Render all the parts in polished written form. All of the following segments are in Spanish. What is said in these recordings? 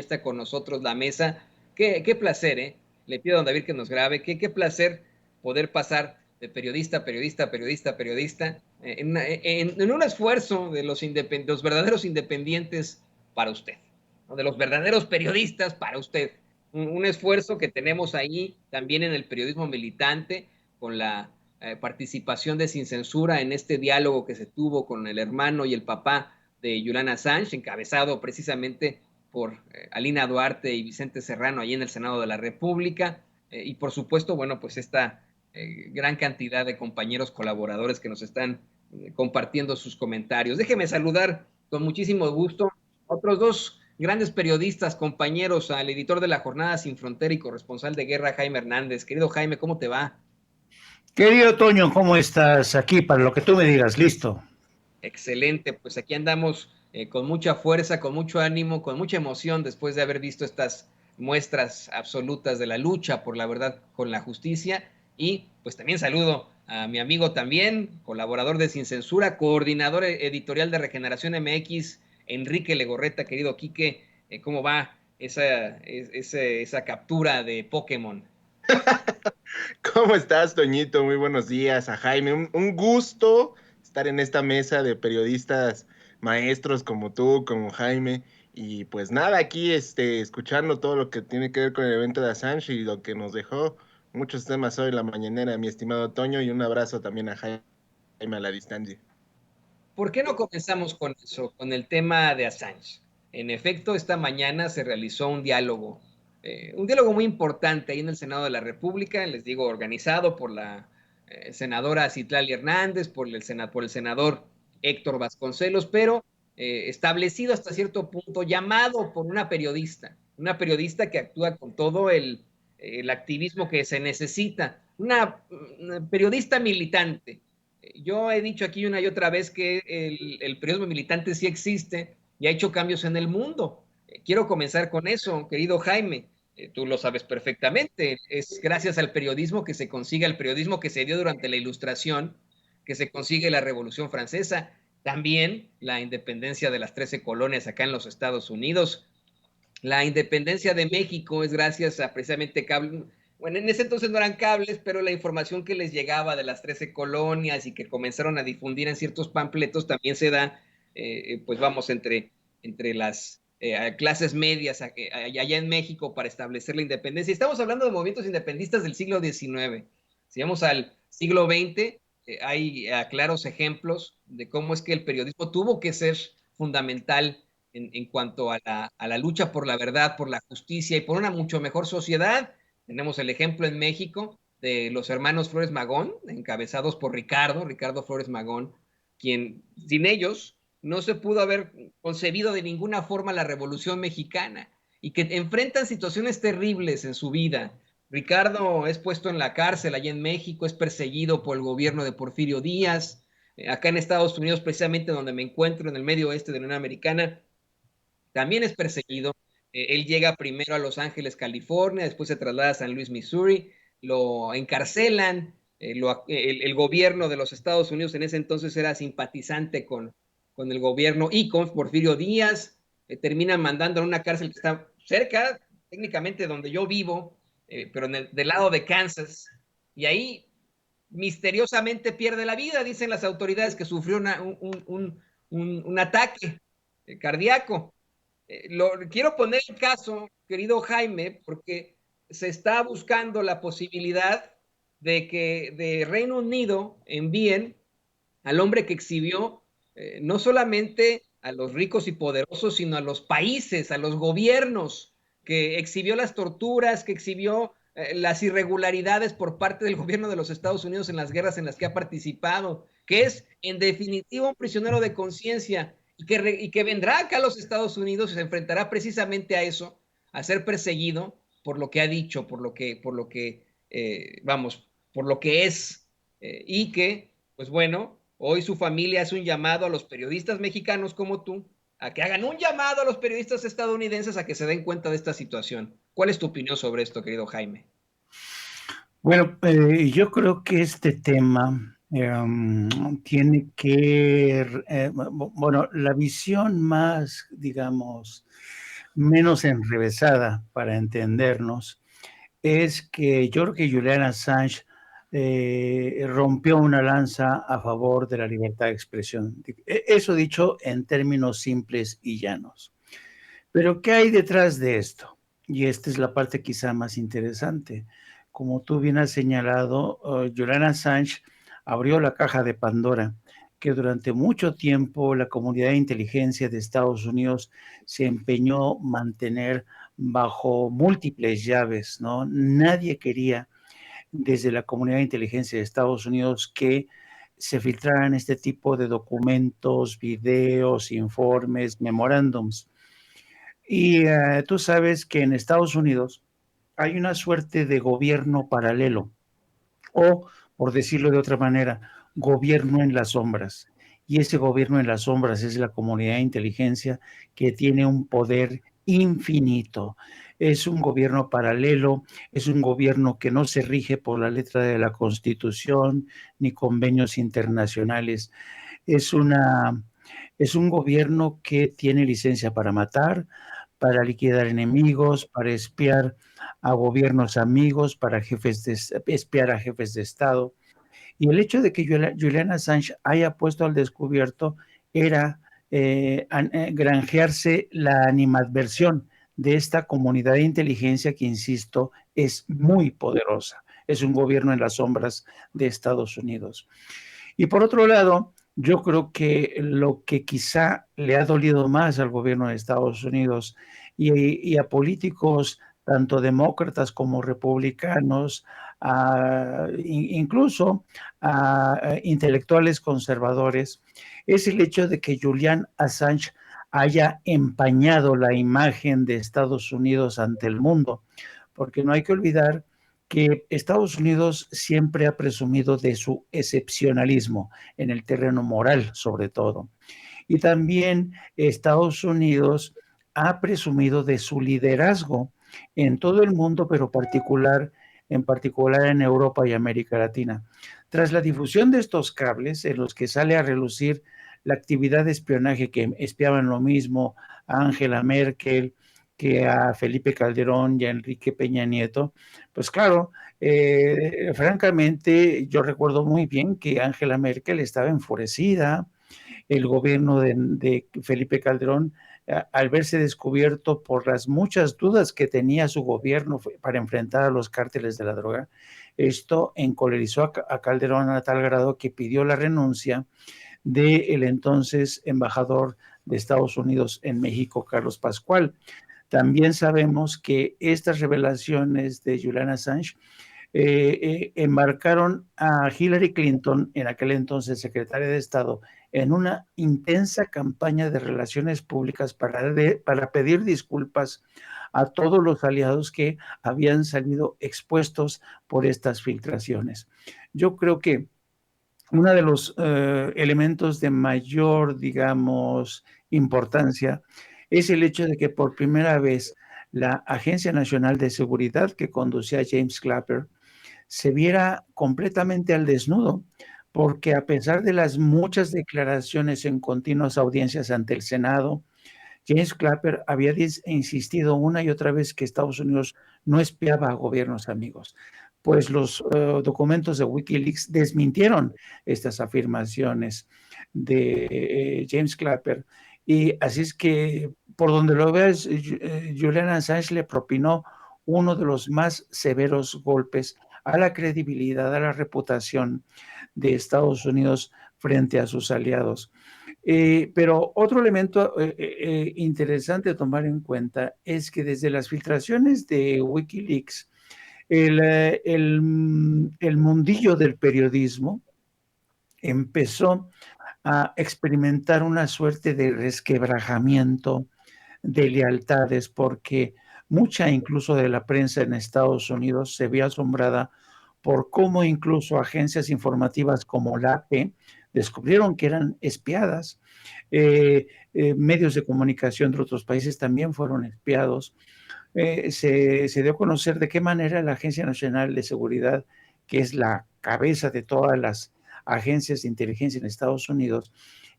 está con nosotros la mesa. Qué placer, ¿eh? Le pido a don David que nos grabe. Qué placer poder pasar de periodista a periodista, periodista a periodista, en un esfuerzo de los verdaderos independientes para usted, ¿no? De los verdaderos periodistas para usted. Un esfuerzo que tenemos ahí también en el periodismo militante, con la participación de Sin Censura en este diálogo que se tuvo con el hermano y el papá de Julian Assange, encabezado precisamente por Alina Duarte y Vicente Serrano allí en el Senado de la República, y por supuesto, bueno, pues esta gran cantidad de compañeros colaboradores que nos están compartiendo sus comentarios. Déjeme saludar con muchísimo gusto a otros dos grandes periodistas, compañeros, al editor de La Jornada Sin Frontera y corresponsal de guerra, Jaime Hernández. Querido Jaime, ¿cómo te va? Querido Toño, ¿cómo estás? Aquí para lo que tú me digas, listo. Excelente, pues aquí andamos con mucha fuerza, con mucho ánimo, con mucha emoción después de haber visto estas muestras absolutas de la lucha por la verdad con la justicia. Y pues también saludo a mi amigo también, colaborador de Sin Censura, coordinador editorial de Regeneración MX, Enrique Legorreta. Querido Quique, ¿cómo va esa captura de Pokémon? ¿Cómo estás, Toñito? Muy buenos días. A Jaime, un gusto estar en esta mesa de periodistas maestros como tú, como Jaime. Y pues nada, aquí escuchando todo lo que tiene que ver con el evento de Assange y lo que nos dejó muchos temas hoy en la mañanera, mi estimado Toño, y un abrazo también a Jaime a la distancia. ¿Por qué no comenzamos con eso, con el tema de Assange? En efecto, esta mañana se realizó un diálogo muy importante ahí en el Senado de la República, les digo, organizado por la senadora Citlali Hernández, por el senador Héctor Vasconcelos, pero establecido hasta cierto punto, llamado por una periodista que actúa con todo el activismo que se necesita, una periodista militante. Yo he dicho aquí una y otra vez que el periodismo militante sí existe y ha hecho cambios en el mundo. Quiero comenzar con eso, querido Jaime. Tú lo sabes perfectamente. Es gracias al periodismo que se consigue, al periodismo que se dio durante la Ilustración, que se consigue la Revolución Francesa, también la independencia de las 13 colonias acá en los Estados Unidos. La independencia de México es gracias a precisamente cables. Bueno, en ese entonces no eran cables, pero la información que les llegaba de las 13 colonias y que comenzaron a difundir en ciertos panfletos también se da, pues vamos, entre las clases medias allá en México para establecer la independencia. Estamos hablando de movimientos independistas del siglo XIX. Si vamos al siglo XX, hay claros ejemplos de cómo es que el periodismo tuvo que ser fundamental en cuanto a la lucha por la verdad, por la justicia y por una mucho mejor sociedad. Tenemos el ejemplo en México de los hermanos Flores Magón, encabezados por Ricardo Flores Magón, quien sin ellos no se pudo haber concebido de ninguna forma la Revolución Mexicana y que enfrentan situaciones terribles en su vida. Ricardo es puesto en la cárcel allá en México, es perseguido por el gobierno de Porfirio Díaz. Acá en Estados Unidos, precisamente donde me encuentro, en el medio oeste de la Unión Americana, también es perseguido. Él llega primero a Los Ángeles, California, después se traslada a San Luis, Missouri, lo encarcelan, el gobierno de los Estados Unidos en ese entonces era simpatizante con el gobierno y con Porfirio Díaz, terminan mandando a una cárcel que está cerca, técnicamente donde yo vivo, pero del lado de Kansas, y ahí misteriosamente pierde la vida, dicen las autoridades que sufrió un ataque cardíaco. Quiero poner el caso, querido Jaime, porque se está buscando la posibilidad de que de Reino Unido envíen al hombre que exhibió no solamente a los ricos y poderosos, sino a los países, a los gobiernos, que exhibió las torturas, que exhibió las irregularidades por parte del gobierno de los Estados Unidos en las guerras en las que ha participado, que es en definitiva un prisionero de conciencia y que vendrá acá a los Estados Unidos y se enfrentará precisamente a eso, a ser perseguido por lo que ha dicho, vamos, por lo que es, y que, pues bueno, hoy su familia hace un llamado a los periodistas mexicanos como tú, a que hagan un llamado a los periodistas estadounidenses a que se den cuenta de esta situación. ¿Cuál es tu opinión sobre esto, querido Jaime? Bueno, yo creo que este tema tiene que, bueno, la visión más, digamos, menos enrevesada para entendernos, es que yo creo que Julian Assange rompió una lanza a favor de la libertad de expresión. Eso dicho en términos simples y llanos. Pero ¿qué hay detrás de esto? Y esta es la parte quizá más interesante. Como tú bien has señalado, Julian Assange abrió la caja de Pandora, que durante mucho tiempo la comunidad de inteligencia de Estados Unidos se empeñó mantener bajo múltiples llaves, ¿no? Nadie quería desde la comunidad de inteligencia de Estados Unidos que se filtraran este tipo de documentos, videos, informes, memorándums. Y tú sabes que en Estados Unidos hay una suerte de gobierno paralelo, o, por decirlo de otra manera, gobierno en las sombras. Y ese gobierno en las sombras es la comunidad de inteligencia que tiene un poder infinito. Es un gobierno paralelo, es un gobierno que no se rige por la letra de la Constitución ni convenios internacionales. Es, una, es un gobierno que tiene licencia para matar, para liquidar enemigos, para espiar a gobiernos amigos, para espiar a jefes de Estado. Y el hecho de que Julian Assange haya puesto al descubierto era granjearse la animadversión de esta comunidad de inteligencia que, insisto, es muy poderosa. Es un gobierno en las sombras de Estados Unidos. Y por otro lado, yo creo que lo que quizá le ha dolido más al gobierno de Estados Unidos y a políticos, tanto demócratas como republicanos, incluso a intelectuales conservadores, es el hecho de que Julian Assange haya empañado la imagen de Estados Unidos ante el mundo, porque no hay que olvidar que Estados Unidos siempre ha presumido de su excepcionalismo en el terreno moral, sobre todo. Y también Estados Unidos ha presumido de su liderazgo en todo el mundo, pero en particular en Europa y América Latina. Tras la difusión de estos cables, en los que sale a relucir la actividad de espionaje que espiaban lo mismo a Angela Merkel, que a Felipe Calderón y a Enrique Peña Nieto, pues claro, francamente yo recuerdo muy bien que Angela Merkel estaba enfurecida, el gobierno de Felipe Calderón, al verse descubierto por las muchas dudas que tenía su gobierno para enfrentar a los cárteles de la droga, esto encolerizó a Calderón a tal grado que pidió la renuncia del entonces embajador de Estados Unidos en México, Carlos Pascual. También sabemos que estas revelaciones de Julian Assange embarcaron a Hillary Clinton, en aquel entonces secretaria de Estado, en una intensa campaña de relaciones públicas para pedir disculpas a todos los aliados que habían salido expuestos por estas filtraciones. Yo creo que uno de los elementos de mayor, digamos, importancia es el hecho de que por primera vez la Agencia Nacional de Seguridad que conducía James Clapper se viera completamente al desnudo, porque a pesar de las muchas declaraciones en continuas audiencias ante el Senado, James Clapper había insistido una y otra vez que Estados Unidos no espiaba a gobiernos amigos. Pues los documentos de Wikileaks desmintieron estas afirmaciones de James Clapper. Y así es que, por donde lo veas, Julian Assange le propinó uno de los más severos golpes a la credibilidad, a la reputación de Estados Unidos frente a sus aliados. Pero otro elemento interesante a tomar en cuenta es que desde las filtraciones de Wikileaks, el mundillo del periodismo empezó a experimentar una suerte de resquebrajamiento de lealtades, porque mucha incluso de la prensa en Estados Unidos se vio asombrada por cómo incluso agencias informativas como la AP descubrieron que eran espiadas. Medios de comunicación de otros países también fueron espiados. Se dio a conocer de qué manera la Agencia Nacional de Seguridad, que es la cabeza de todas las agencias de inteligencia en Estados Unidos,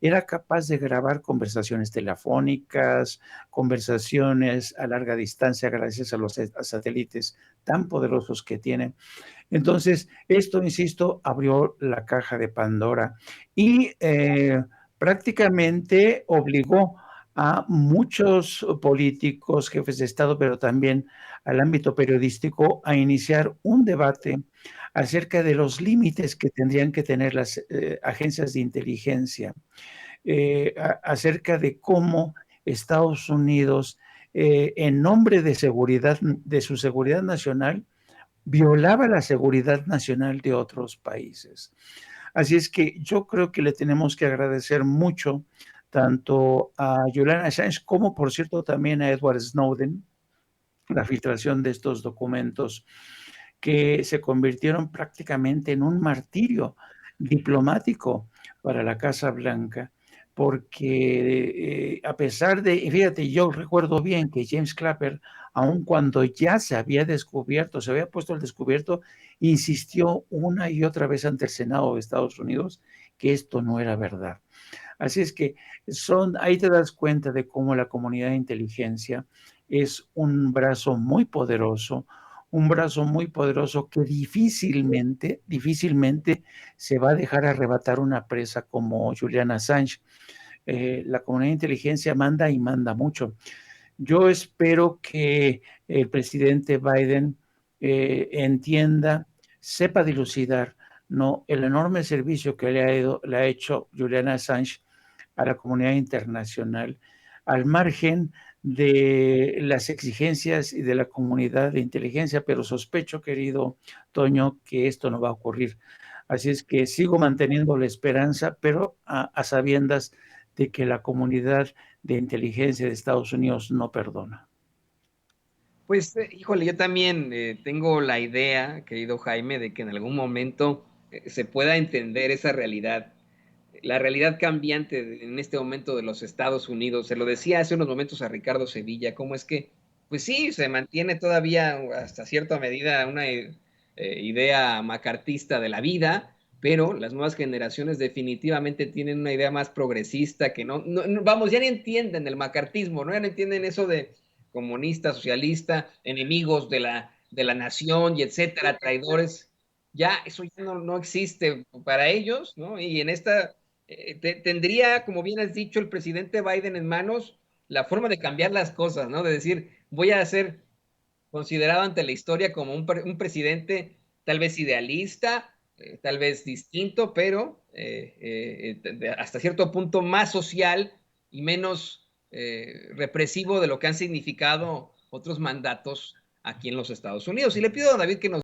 era capaz de grabar conversaciones telefónicas, conversaciones a larga distancia gracias a los satélites tan poderosos que tienen. Entonces, esto, insisto, abrió la caja de Pandora y prácticamente obligó a muchos políticos, jefes de Estado, pero también al ámbito periodístico, a iniciar un debate acerca de los límites que tendrían que tener las agencias de inteligencia, acerca de cómo Estados Unidos, en nombre de seguridad, de su seguridad nacional, violaba la seguridad nacional de otros países. Así es que yo creo que le tenemos que agradecer mucho tanto a Julian Assange como, por cierto, también a Edward Snowden, la filtración de estos documentos que se convirtieron prácticamente en un martirio diplomático para la Casa Blanca, porque a pesar de, fíjate, yo recuerdo bien que James Clapper, aun cuando ya se había descubierto, se había puesto al descubierto, insistió una y otra vez ante el Senado de Estados Unidos que esto no era verdad. Así es que ahí te das cuenta de cómo la comunidad de inteligencia es un brazo muy poderoso, que difícilmente se va a dejar arrebatar una presa como Julian Assange. La comunidad de inteligencia manda y manda mucho. Yo espero que el presidente Biden entienda, sepa dilucidar, ¿no?, el enorme servicio que le ha hecho Julian Assange a la comunidad internacional, al margen de las exigencias y de la comunidad de inteligencia, pero sospecho, querido Toño, que esto no va a ocurrir. Así es que sigo manteniendo la esperanza, pero a sabiendas de que la comunidad de inteligencia de Estados Unidos no perdona. Pues, híjole, yo también tengo la idea, querido Jaime, de que en algún momento se pueda entender esa realidad, la realidad cambiante en este momento de los Estados Unidos. Se lo decía hace unos momentos a Ricardo Sevilla, cómo es que, pues sí, se mantiene todavía hasta cierta medida una idea macartista de la vida, pero las nuevas generaciones definitivamente tienen una idea más progresista que vamos, ya ni entienden el macartismo, ¿no? Ya no entienden eso de comunista, socialista, enemigos de la nación y etcétera, traidores. Ya eso ya no existe para ellos, ¿no? Y en esta tendría, como bien has dicho, el presidente Biden en manos la forma de cambiar las cosas, ¿no? De decir, voy a ser considerado ante la historia como un presidente tal vez idealista, tal vez distinto, pero hasta cierto punto más social y menos represivo de lo que han significado otros mandatos aquí en los Estados Unidos. Y le pido a David que nos